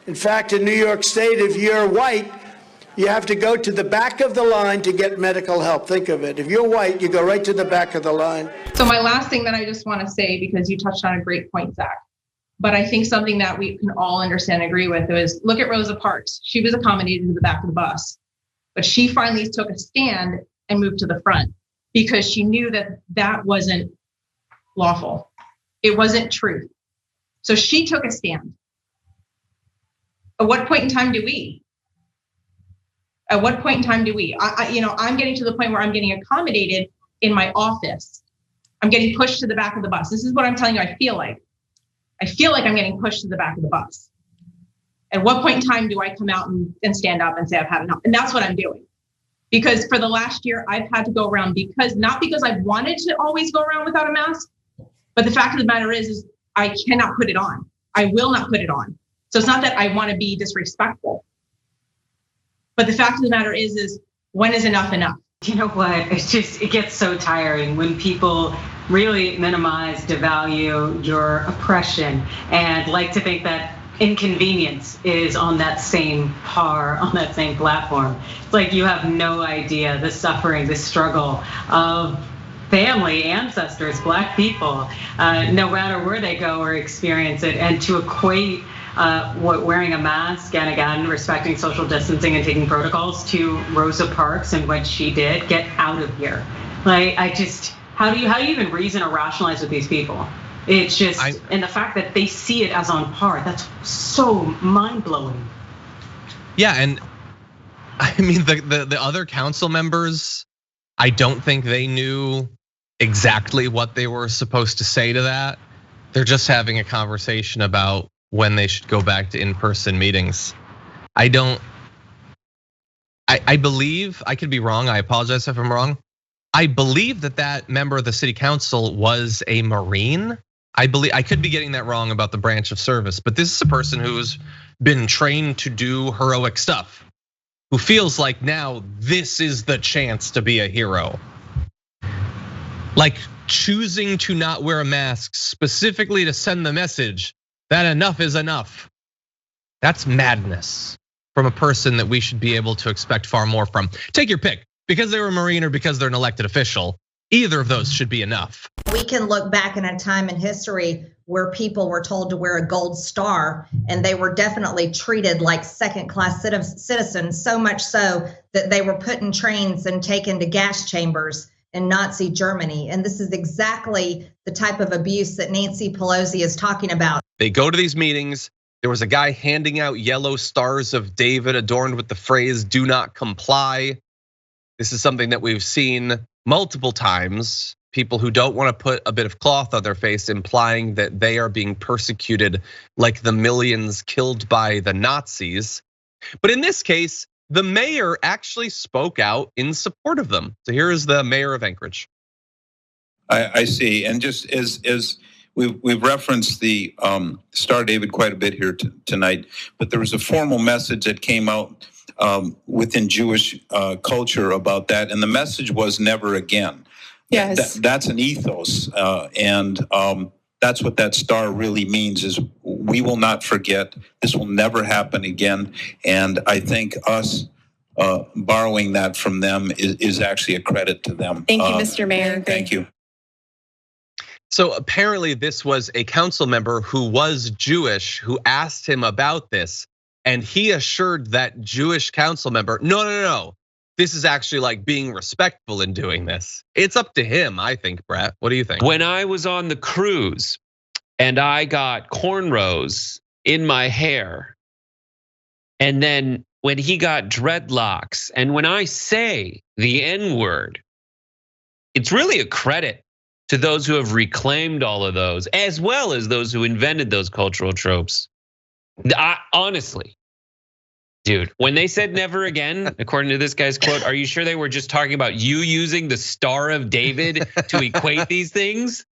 In fact, in New York State, if you're white, you have to go to the back of the line to get medical help. Think of it. If you're white, you go right to the back of the line. So my last thing that I just want to say, because you touched on a great point, Zach, but I think something that we can all understand and agree with is, look at Rosa Parks. She was accommodated to the back of the bus, but she finally took a stand and moved to the front because she knew that that wasn't lawful. It wasn't truth. So she took a stand. At what point in time do we? At what point in time do we? I'm getting to the point where I'm getting accommodated in my office. I'm getting pushed to the back of the bus. This is what I'm telling you, I feel like. I feel like I'm getting pushed to the back of the bus. At what point in time do I come out and stand up and say I've had enough? And that's what I'm doing. Because for the last year, I've had to go around not because I wanted to always go around without a mask, but the fact of the matter is I cannot put it on. I will not put it on. So it's not that I want to be disrespectful. But the fact of the matter is when is enough enough? You know what? It gets so tiring when people really minimize, devalue your oppression and like to think that inconvenience is on that same par, on that same platform. It's like you have no idea the suffering, the struggle of family, ancestors, Black people, no matter where they go or experience it, and to equate wearing a mask and again respecting social distancing and taking protocols to Rosa Parks and what she did. Get out of here. Like how do you even reason or rationalize with these people? It's just and the fact that they see it as on par, that's so mind-blowing. Yeah, and I mean the other council members, I don't think they knew exactly what they were supposed to say to that. They're just having a conversation about when they should go back to in-person meetings. I believe, I could be wrong, I apologize if I'm wrong. I believe that member of the city council was a Marine. I could be getting that wrong about the branch of service, but this is a person who's been trained to do heroic stuff, who feels like now this is the chance to be a hero. Like choosing to not wear a mask specifically to send the message that enough is enough. That's madness from a person that we should be able to expect far more from. Take your pick, because they were a Marine or because they're an elected official. Either of those should be enough. We can look back in a time in history where people were told to wear a gold star and they were definitely treated like second-class citizens, so much so that they were put in trains and taken to gas chambers in Nazi Germany. And this is exactly the type of abuse that Nancy Pelosi is talking about. They go to these meetings. There was a guy handing out yellow stars of David adorned with the phrase, "Do not comply." This is something that we've seen multiple times. People who don't want to put a bit of cloth on their face, implying that they are being persecuted like the millions killed by the Nazis. But in this case, the mayor actually spoke out in support of them. So here is the mayor of Anchorage. I see, and just as we've referenced the Star David quite a bit here tonight, but there was a formal message that came out within Jewish culture about that, and the message was never again. Yes, that's an ethos, and that's what that star really means, is we will not forget. This will never happen again. And I think us borrowing that from them is actually a credit to them. Thank you, Mr. Mayor. Thank you. So apparently this was a council member who was Jewish who asked him about this. And he assured that Jewish council member, no. This is actually like being respectful in doing this. It's up to him, I think, Brett. What do you think? When I was on the cruise and I got cornrows in my hair, and then when he got dreadlocks, and when I say the N-word, it's really a credit to those who have reclaimed all of those, as well as those who invented those cultural tropes. Honestly, dude, when they said never again, according to this guy's quote, are you sure they were just talking about you using the Star of David to equate these things?